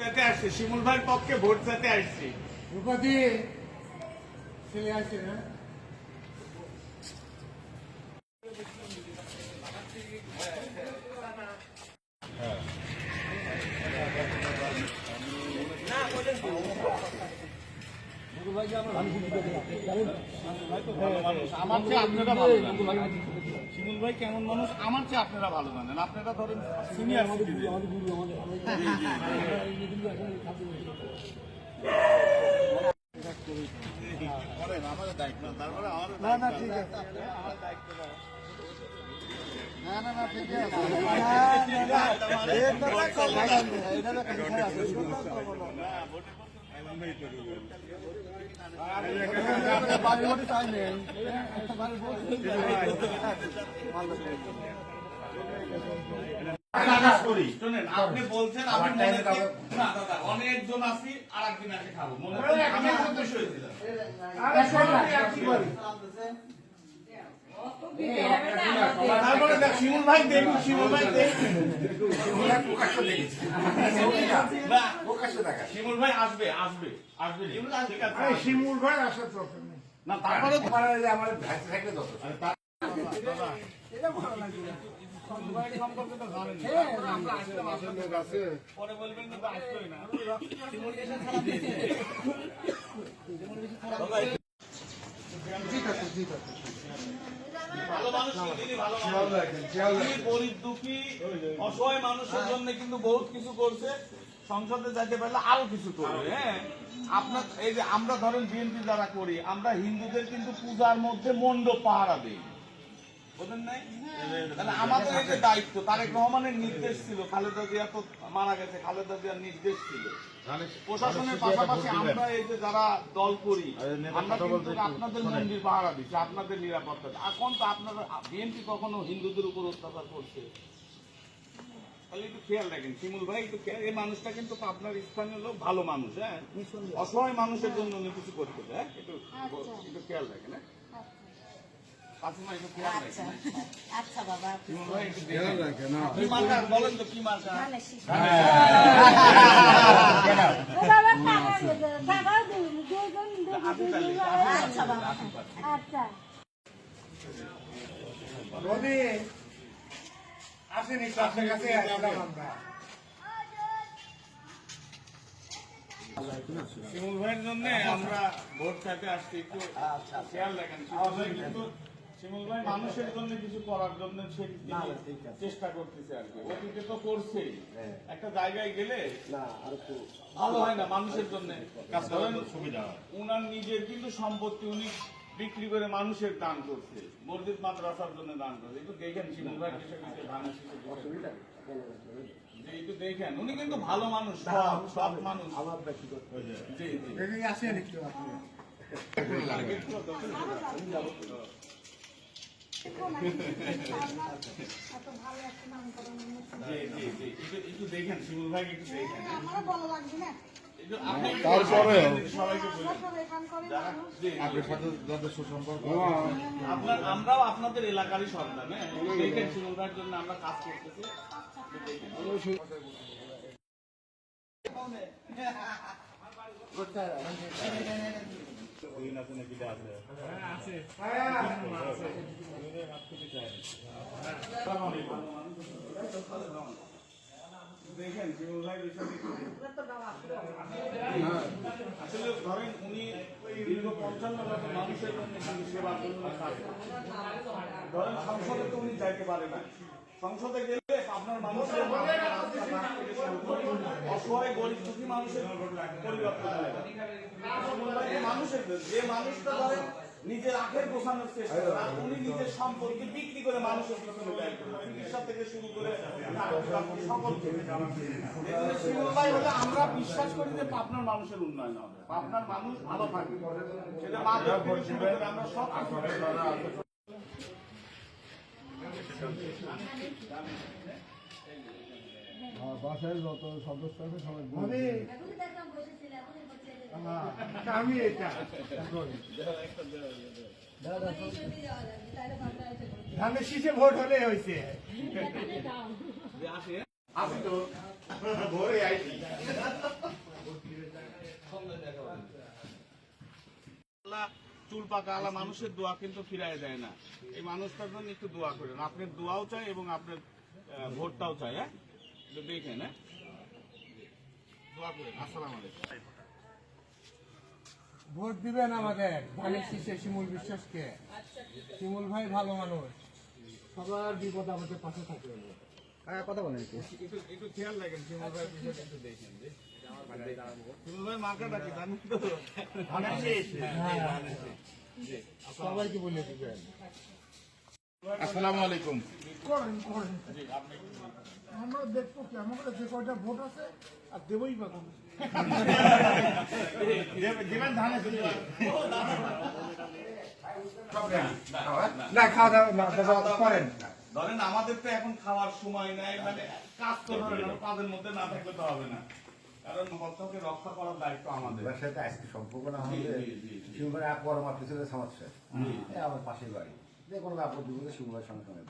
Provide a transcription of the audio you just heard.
আসছে শিমুল ভাইয়ের পক্ষে ভোট চাইতে আসছি। রূপাদি ছেলে আসছে না আমার চেয়ে আপনারা ভালো জানেন শিমুল ভাই কেমন মানুষ আমার চেয়ে আপনারা ভালো জানেন। আপনারা ধরেন সিনিয়র আমাদের দায়িত্ব তারপরে আমার ঠিক আছে আমার দায়িত্ব না না না ঠিক শোনেন আপনি বলছেন আমি না দাদা অনেকজন আছি আর একদিন আসে খাবো মনে আমি উদ্দেশ্য হয়েছিল তারপরে দেখ শিমুল ভাই দেখুন শিমুল ভাই শিমুল ভাই আসবে আসবে আসবে ঠিক আছে শিমুল ভাই আসার দরকার নেই না তারপরে আমার ভাই থাকলে দরকার সম্পর্কে তো জানেন পরে বলবেন কিন্তু আসতোই না ভালো মানুষ তিনি ভালো গরিব দুঃখী অসহায় মানুষের জন্য কিন্তু বহুত কিছু করছে। সংসদে যাইতে পারলে আরো কিছু করবে। হ্যাঁ আপনার এই যে আমরা ধরেন বিএনপি যারা করি আমরা হিন্দুদের কিন্তু পূজার মধ্যে মণ্ডপ পাহারা দিই বোঝেন নাই? তাহলে আমাদের এই যে দায়িত্ব তারেক রহমানের নির্দেশ ছিল, খালেদা জিয়া তো মারা গেছে, খালেদা জিয়ার নির্দেশ ছিল প্রশাসনের পাশাপাশি আমরা এই যে যারা দল করি আমরা কিন্তু আপনাদের মন্দির পাহারা দিচ্ছি, আপনাদের নিরাপত্তা। এখন তো আপনারা বিএনপি কখনো হিন্দুদের উপর অত্যাচার করছে? তাহলে একটু খেয়াল রাখেন শিমুল ভাই, একটু খেয়াল। এই মানুষটা কিন্তু আপনার স্থানীয় লোক, ভালো মানুষ। হ্যাঁ অসহায় মানুষের জন্য উনি কিছু করতে চায়, একটু খেয়াল রাখেন। হ্যাঁ আচ্ছা বাবা বলেন তো কি মার্কা? আসেনি আপনার কাছে আমরা শিমুল ভাইয়ের জন্য আমরা ভোট চাইতে আসছি, একটু খেয়াল রাখেন। শিমুল ভাই মানুষের জন্য কিছু করার জন্য সে চেষ্টা করতেছে আর কি, অতীতে তো করছেই। একটা জায়গায় গেলে ভালো হয় না মানুষের জন্য কাজ করেন, সুবিধা হয়। উনার নিজের কিন্তু সম্পত্তি উনি বিক্রি করে মানুষের দান করছে, মসজিদ মাদ্রাসার জন্য দান করছে। একটু দেখেন শিমুল ভাই একটু দেখেন, উনি কিন্তু ভালো মানুষ, সব মানুষ। জি জি আসেন একটু একটু দেখেন শিমুল ভাই, একটু দেখেন। আমরাও আপনাদের এলাকারই সন্তান। দেখেন শিমুল ভাইয়ের জন্য আমরা কাজ করতেছি। দেখেন শিমুল ভাই আসলে ধরেন উনি দীর্ঘ 55 বছর মানুষের জন্য সেবার জন্য কাজ করেন। ধরেন সংসদে তো উনি যাইতে পারে না, সংসদে গেলে আপনার মানুষের অসহায় গরিব দুঃখী মানুষের পরিবর্তন হয়। মানুষের যে মানুষটা ধরেন নিজের আখের গোছানোর চেষ্টা করে, উনি নিজের সম্পত্তি বিক্রি করে মানুষের পিছনে ব্যয় করেন, চিকিৎসা থেকে শুরু করে সকল শিমুল ভাই হলে আমরা বিশ্বাস করি যে পাবনার মানুষের উন্নয়ন হবে, পাবনার মানুষ ভালো থাকবে। সেটা মাধ্যম থেকে শুরু করে আমরা সব বাসায় যত সদস্য আছে সবাই আমি এটা ধানের শীষে ভোট হলে হয়েছে আমি তো ভোরে আইছি। চুল পাকা আলা মানুষের দোয়া কিন্তু ফিরায় দেয় না। এই মানুষটার জন্য একটু দোয়া করেন, আপনার দোয়াও চাই এবং আপনার ভোটটাও চাই। হ্যাঁ, একটু দেখেন। হ্যাঁ, দোয়া করেন। আসসালামু আলাইকুম। ভোট দিবেন আমাদের ধানের শীষে শিমুল বিশ্বাসকে। শিমুল ভাই ভালো মানুষ, সবার বিপদ আমাদের পাশে থাকবে। একটু খেয়াল রাখেন, শিমুল ভাই বিষয়টা একটু দেখেন। শিমুল ভাই মার্কাটা কি জানেন তো? সবাইকে বলে দিবেন। আসসালামু আলাইকুম। করেন করেন, আমরা দেখবো কি আমাদের যে কয়টা ভোট আছে আর দেবই বা কোন না খাওয়া দাওয়া করেন। ধরেন আমাদের তো এখন খাওয়ার সময় নাই, মানে কাজ তো ধরেন কাজের মধ্যে না থাকলে তো হবে না, কারণ মৎস্যকে রক্ষা করার দায়িত্ব আমাদের। এবার সাথে আজকে সম্পর্ক না আমাদের শিববাড়ি পর আমার পিছনে সমস্যা আমার পাশের বাড়ি যে কোনো আপদ বিপদে শিববাড়ির সঙ্গে সঙ্গে